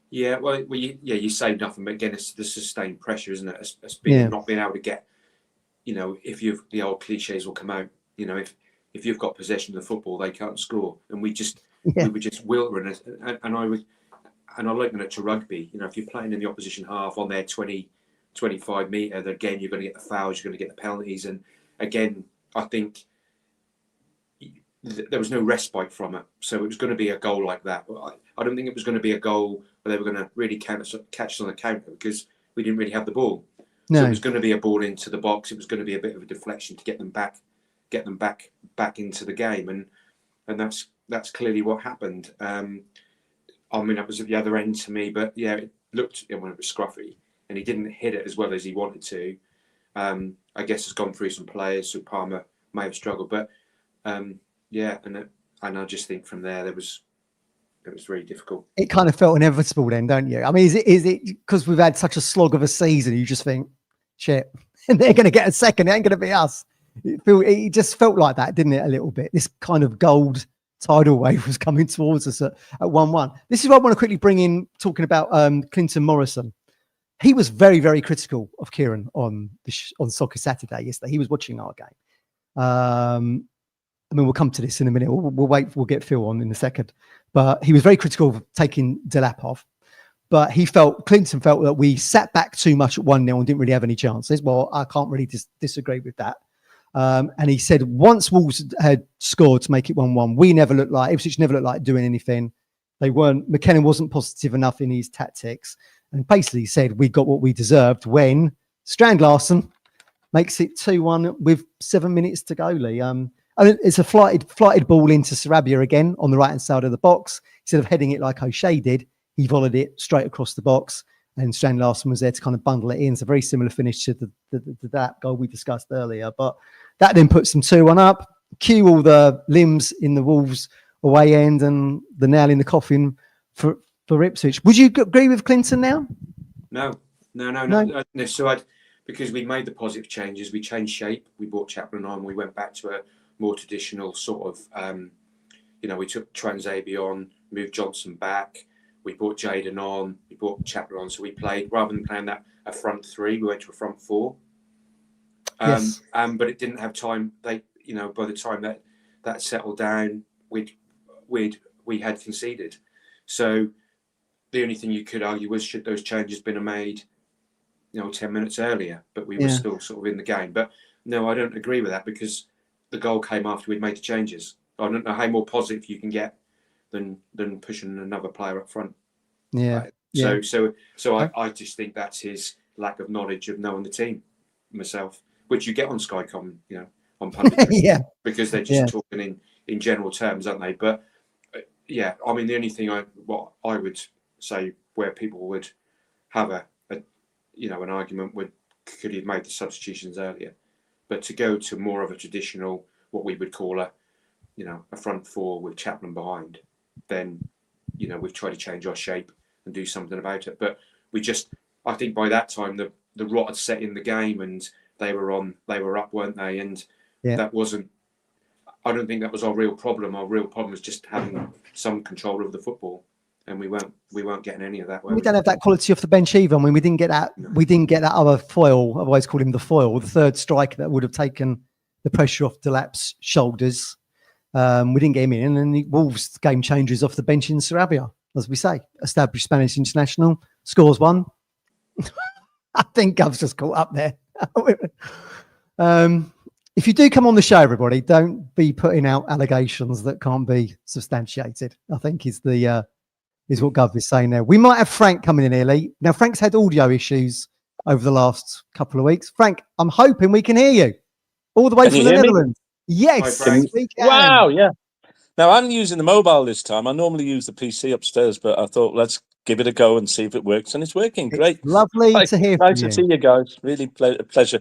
Yeah, well, you say nothing, but again, it's the sustained pressure, isn't it? It's not being able to get, the old cliches will come out. You know, if you've got possession of the football, they can't score, and we were just wildering, and I liken it to rugby. You know, if you're playing in the opposition half on their 20, 25 metre, then again you're going to get the fouls, you're going to get the penalties, and again, I think there was no respite from it. So it was going to be a goal like that. I don't think it was going to be a goal where they were going to really catch us on the counter, because we didn't really have the ball. No. So it was going to be a ball into the box. It was going to be a bit of a deflection to get them back into the game, and that's clearly what happened. I mean, that was at the other end to me, but yeah, it looked when it was scruffy, and he didn't hit it as well as he wanted to. I guess it's gone through some players, so Palmer may have struggled, but and I just think from there it was really difficult. It kind of felt inevitable then, don't you? I mean, is it because we've had such a slog of a season, you just think, shit, they're going to get a second, it ain't going to be us. It just felt like that, didn't it, a little bit? This kind of gold tidal wave was coming towards us at 1-1. This is what I want to quickly bring in, talking about Clinton Morrison. He was very, very critical of Kieran on Soccer Saturday yesterday. He was watching our game. I mean, we'll come to this in a minute. We'll get Phil on in a second. But he was very critical of taking Delap off. But Clinton felt that we sat back too much at 1-0 and didn't really have any chances. Well, I can't really disagree with that. And he said once Wolves had scored to make it 1-1, Ipswich never looked like doing anything. McKenna wasn't positive enough in his tactics, and basically said we got what we deserved when Strand Larsen makes it 2-1 with 7 minutes to go, Lee. It's a flighted ball into Sarabia again on the right hand side of the box. Instead of heading it like O'Shea did, he volleyed it straight across the box, and Strand Larsen was there to kind of bundle it in. It's a very similar finish to that goal we discussed earlier. But that then puts them 2-1 up. Cue all the limbs in the Wolves away end and the nail in the coffin for Ipswich. Would you agree with Clinton now? No. So because we made the positive changes, we changed shape. We brought Chaplin on. We went back to a more traditional sort of, we took Transabi on. moved Johnson back. We brought Jaden on. We brought Chapter on. So we played, rather than playing that a front three, we went to a front four. Yes. But it didn't have time. By the time that settled down, we had conceded. So the only thing you could argue was, should those changes been made, 10 minutes earlier? But we were still sort of in the game. But no, I don't agree with that, because the goal came after we'd made the changes. I don't know how more positive you can get than pushing another player up front. Yeah. Right? So I just think that's his lack of knowledge of knowing the team, myself, which you get on Skycom, on punditry, because they're just talking in general terms, aren't they? But the only thing I would say where people would have an argument could he have made the substitutions earlier, but to go to more of a traditional, what we would call a front four with Chapman behind, then we've tried to change our shape and do something about it. But I think by that time the rot had set in the game, and they were up, weren't they? And that wasn't. I don't think that was our real problem. Our real problem was just having some control of the football, and we weren't getting any of that. We don't have that quality off the bench either. I mean, we didn't get that. No. We didn't get that other foil. I've always called him the foil, the third striker that would have taken the pressure off Delap's shoulders. We didn't get him in, and then Wolves game changers off the bench in Sarabia, as we say, established Spanish international, scores one. I think Gov's just caught up there. If you do come on the show, everybody, don't be putting out allegations that can't be substantiated, I think is what Gov is saying there. We might have Frank coming in here, Lee. Now, Frank's had audio issues over the last couple of weeks. Frank, I'm hoping we can hear you all the way from the Netherlands. Yes. We can. Wow, yeah. Now, I'm using the mobile this time. I normally use the PC upstairs, but I thought, let's give it a go and see if it works. And it's working. Great. Lovely to hear from you. Nice to see you guys. Really a pleasure.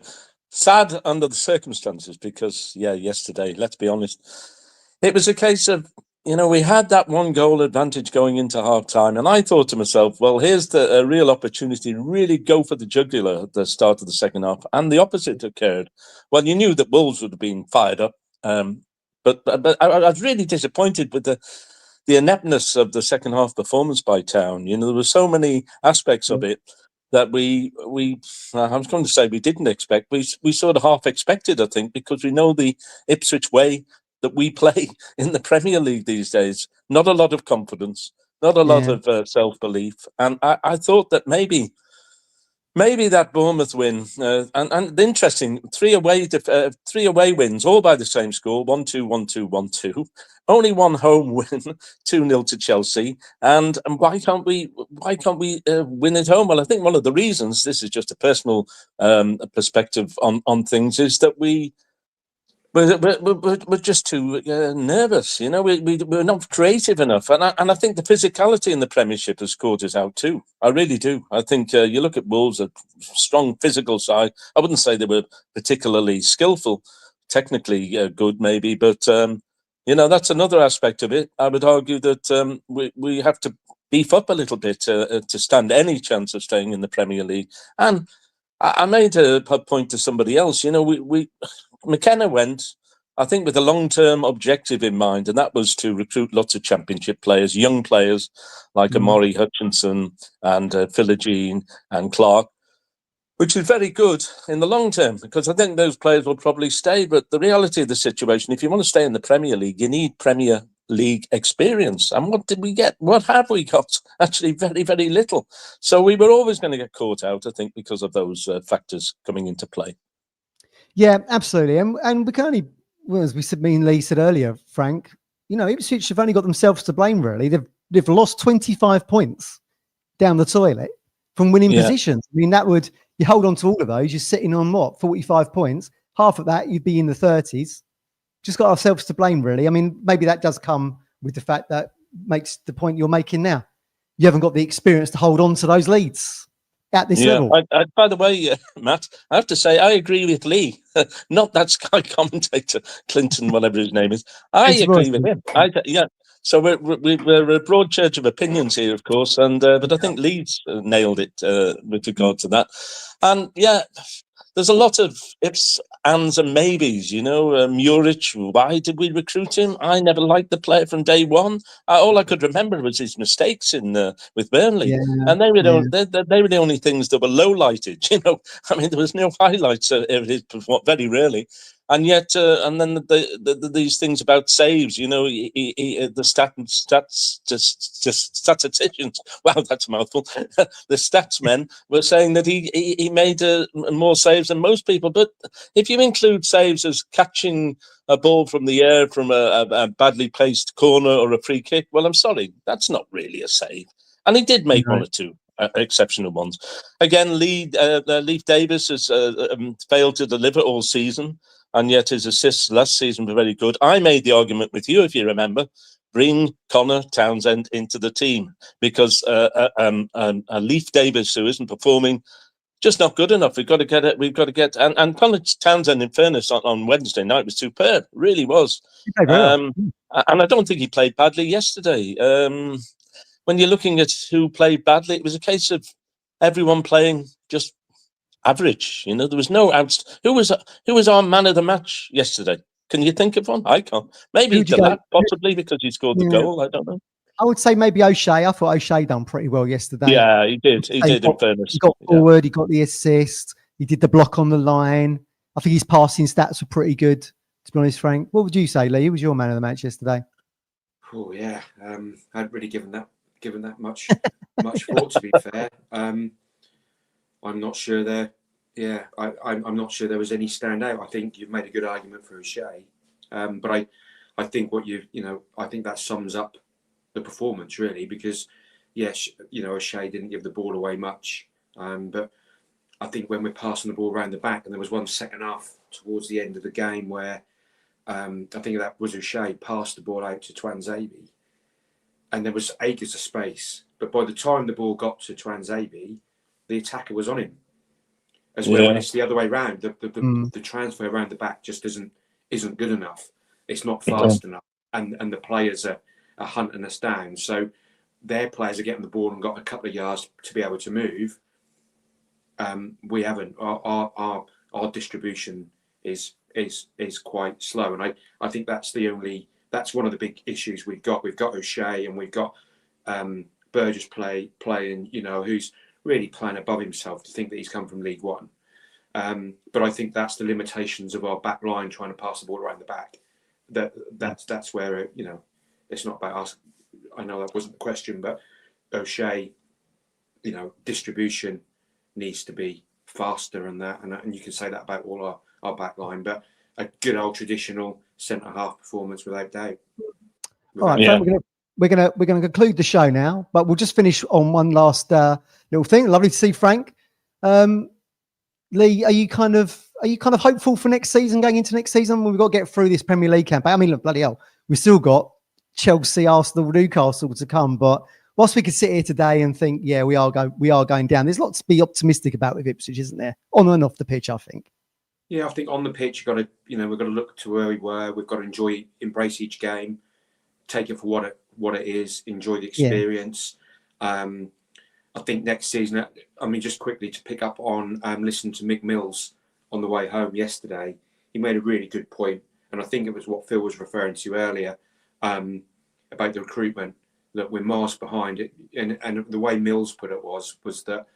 Sad under the circumstances, because, yesterday, let's be honest, it was a case of, we had that one goal advantage going into half time. And I thought to myself, well, here's a real opportunity to really go for the jugular at the start of the second half. And the opposite occurred. Well, you knew that Wolves would have been fired up. But I was really disappointed with the ineptness of the second half performance by Town. There were so many aspects of it that I was going to say we didn't expect. We sort of half expected, I think, because we know the Ipswich way that we play in the Premier League these days. Not a lot of confidence, not a lot of self-belief. And I thought that maybe that Bournemouth win, and interesting, three away wins, all by the same score, 1-2, 1-2, 1-2. Only one home win, 2-0 to Chelsea. And why can't we win at home? Well, I think one of the reasons, this is just a personal perspective on things, is that we're just too nervous. We're not creative enough, and I think the physicality in the Premiership has caught us out too. I really do. I think you look at Wolves, a strong physical side. I wouldn't say they were particularly skillful, technically good maybe, but that's another aspect of it. I would argue that we have to beef up a little bit to stand any chance of staying in the Premier League. And I made a point to somebody else. McKenna went, I think, with a long-term objective in mind, and that was to recruit lots of Championship players, young players like Amori Hutchinson and Philogene and Clark, which is very good in the long term, because I think those players will probably stay. But the reality of the situation, if you want to stay in the Premier League, you need Premier League experience. And what did we get? What have we got? Actually, very, very little. So we were always going to get caught out, I think, because of those factors coming into play. Yeah, absolutely. And we can only, as Lee said earlier, Frank, Ipswich have only got themselves to blame, really. They've lost 25 points down the toilet from winning positions. I mean, you hold on to all of those, you're sitting on 45 points. Half of that, you'd be in the 30s. Just got ourselves to blame, really. I mean, maybe that does come with the fact that makes the point you're making now. You haven't got the experience to hold on to those leads at this level. By the way, Matt, I have to say I agree with Lee. Not that Sky commentator, Clinton, whatever his name is. I agree with him. So we're a broad church of opinions here, of course, and but I think Leeds nailed it with regard to that. And there's a lot of ifs, ands, and maybes. Muric, why did we recruit him? I never liked the player from day one. All I could remember was his mistakes with Burnley, and they were the only things that were low lighted. I mean, there was no highlights of his performance, very rarely. And yet, and then these things about saves, the statisticians. Wow, that's a mouthful. The stats men were saying that he made more saves than most people. But if you include saves as catching a ball from the air from a badly placed corner or a free kick, well, I'm sorry, that's not really a save. And he did make one or two exceptional ones. Again, Leif Davis has failed to deliver all season. And yet his assists last season were very good. I made the argument with you, if you remember, bring Connor Townsend into the team because Leif Davis, who isn't performing, just not good enough. We've got to get it. We've got to get and Connor Townsend, in fairness, on Wednesday night was superb. Really was. And I don't think he played badly yesterday. When you're looking at who played badly, it was a case of everyone playing just average. There was no who was our man of the match yesterday? Can you think of one? I can't. Maybe Delap, possibly because he scored the goal. I don't know. I would say maybe O'Shea. I thought O'Shea done pretty well yesterday. Yeah, he did. He did. In fairness, he got forward. He got the assist. He did the block on the line. I think his passing stats were pretty good. To be honest, Frank, what would you say, Lee? Who was your man of the match yesterday? Oh yeah, I hadn't really given that much thought. To be fair. I'm not sure there. Yeah, I'm not sure there was any standout. I think you've made a good argument for O'Shea, but I think I think that sums up the performance really because yes, O'Shea didn't give the ball away much, but I think when we're passing the ball around the back, and there was one second half towards the end of the game where I think that was O'Shea passed the ball out to Twanzebe, and there was acres of space, but by the time the ball got to Twanzebe, the attacker was on him as well. When it's the other way around, the transfer around the back just isn't good enough. It's not fast enough, and the players are hunting us down. So their players are getting the ball and got a couple of yards to be able to move. We haven't. Our distribution is quite slow, and I think that's one of the big issues we've got. We've got O'Shea and we've got Burgess playing. Who's really playing above himself to think that he's come from League One. But I think that's the limitations of our back line trying to pass the ball around the back. That's where it's not about us. I know that wasn't the question, but O'Shea, distribution needs to be faster and you can say that about all our back line, but a good old traditional centre half performance without doubt. All right, Frank, we're gonna conclude the show now, but we'll just finish on one last little thing. Lovely to see Frank. Lee, are you kind of hopeful for next season, going into next season? We've got to get through this Premier League campaign. I mean, look, bloody hell, we've still got Chelsea, Arsenal, Newcastle to come. But whilst we could sit here today and think, yeah, we are going down, there's lots to be optimistic about with Ipswich, isn't there? On and off the pitch, I think. Yeah, I think on the pitch, we've got to look to where we were. We've got to embrace each game, take it for what it is, enjoy the experience. Yeah. I think next season, just quickly to pick up on listening to Mick Mills on the way home yesterday, he made a really good point, and I think it was what Phil was referring to earlier about the recruitment, that we're miles behind it, and the way Mills put it was that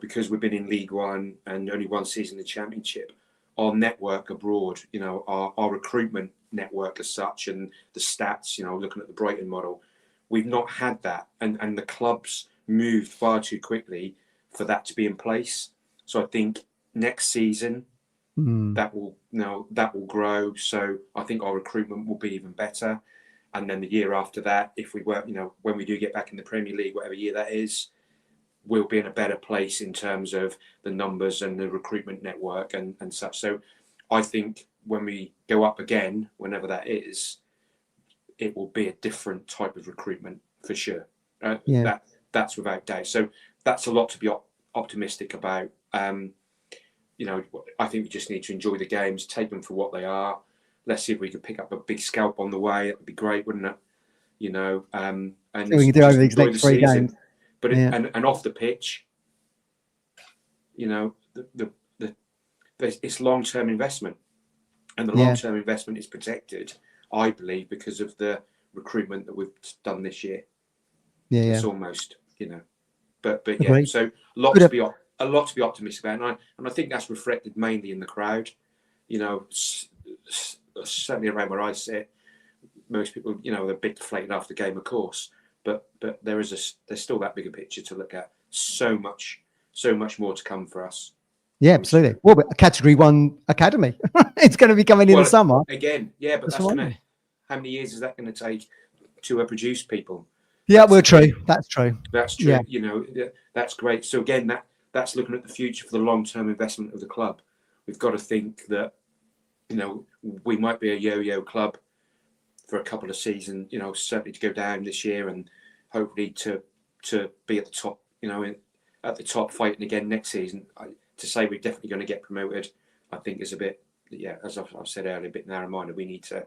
because we've been in League One and only one season in the Championship, our network abroad, our recruitment network as such, and the stats, looking at the Brighton model, we've not had that, and the clubs moved far too quickly for that to be in place. So I think next season that will grow. So I think our recruitment will be even better. And then the year after that, if we were, when we do get back in the Premier League, whatever year that is, we'll be in a better place in terms of the numbers and the recruitment network and such. So I think when we go up again, whenever that is, it will be a different type of recruitment for sure. That's without doubt. So that's a lot to be optimistic about. I think we just need to enjoy the games, take them for what they are. Let's see if we could pick up a big scalp on the way. It would be great, wouldn't it? And we can do over these next 3 games. But and off the pitch, the it's long-term investment, and the long-term investment is protected, I believe, because of the recruitment that we've done this year. It's almost, but yeah. So a lot to be optimistic about, and I think that's reflected mainly in the crowd. Certainly around where I sit, most people, they're a bit deflated after the game, of course, but there's still that bigger picture to look at. So much more to come for us. Yeah, absolutely. Well, but a Category 1 academy. It's going to be coming in the summer. Again, yeah, but how many years is that going to take to produce people? Yeah, true. That's true. That's true. Yeah. That's great. So again, that's looking at the future for the long-term investment of the club. We've got to think that, we might be a yo-yo club for a couple of seasons, certainly to go down this year and hopefully to be at the top, at the top fighting again next season. To say we're definitely going to get promoted, I think is a bit, as I've said earlier, a bit narrow-minded. We need to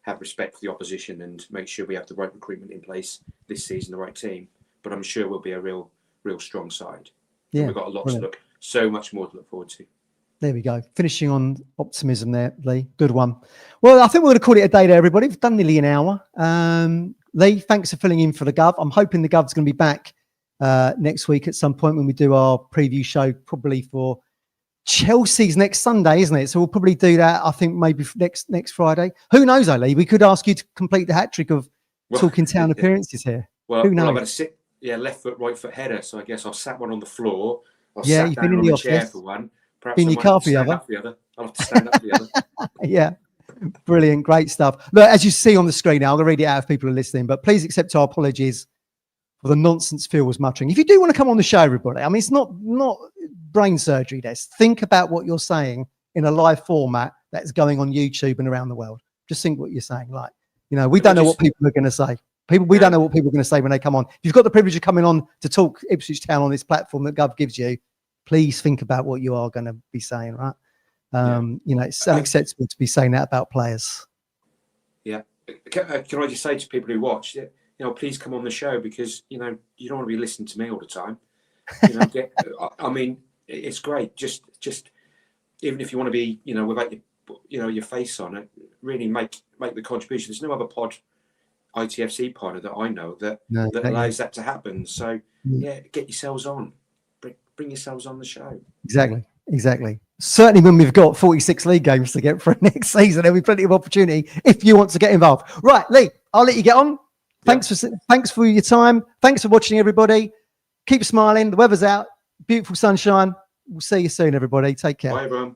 have respect for the opposition and make sure we have the right recruitment in place this season, the right team. But I'm sure we'll be a real strong side. Yeah, we've got a lot to so much more to look forward to. There we go. Finishing on optimism there, Lee. Good one. Well, I think we're going to call it a day there, everybody. We've done nearly an hour. Lee, thanks for filling in for the Gov. I'm hoping the Gov's going to be back next week at some point when we do our preview show, probably for Chelsea's next Sunday, isn't it? So we'll probably do that, I think, maybe next Friday. Who knows, Lee? We could ask you to complete the hat-trick of Talking Town appearances here. Well, who knows? I've had a left foot, right foot header, so I guess I've sat one on the floor. You've been in the office. Chair for one. Perhaps been in your car for the other. I'll have to stand up for the other. Yeah. Brilliant. Great stuff. Look, as you see on the screen now, I'm going to read it out if people are listening, but please accept our apologies for the nonsense Phil was muttering. If you do want to come on the show, everybody, I mean, it's not brain surgery, Des. Think about what you're saying in a live format that's going on YouTube and around the world. Just think what you're saying. Like, we don't know what people are going to say. We don't know what people are going to say when they come on. If you've got the privilege of coming on to talk Ipswich Town on this platform that Gov gives you, please think about what you are going to be saying, right? It's unacceptable to be saying that about players. Yeah. Can I just say to people who watch, please come on the show, because, you don't want to be listening to me all the time. I mean, it's great. Just even if you want to be, without your face on it, really make the contribution. There's no other ITFC pod that I know that allows that to happen. So get yourselves on. Bring yourselves on the show. Exactly. Certainly when we've got 46 league games to get for next season, there'll be plenty of opportunity if you want to get involved. Right, Lee, I'll let you get on. Thanks for your time. Thanks for watching, everybody. Keep smiling. The weather's out. Beautiful sunshine. We'll see you soon, everybody. Take care. Bye, everyone.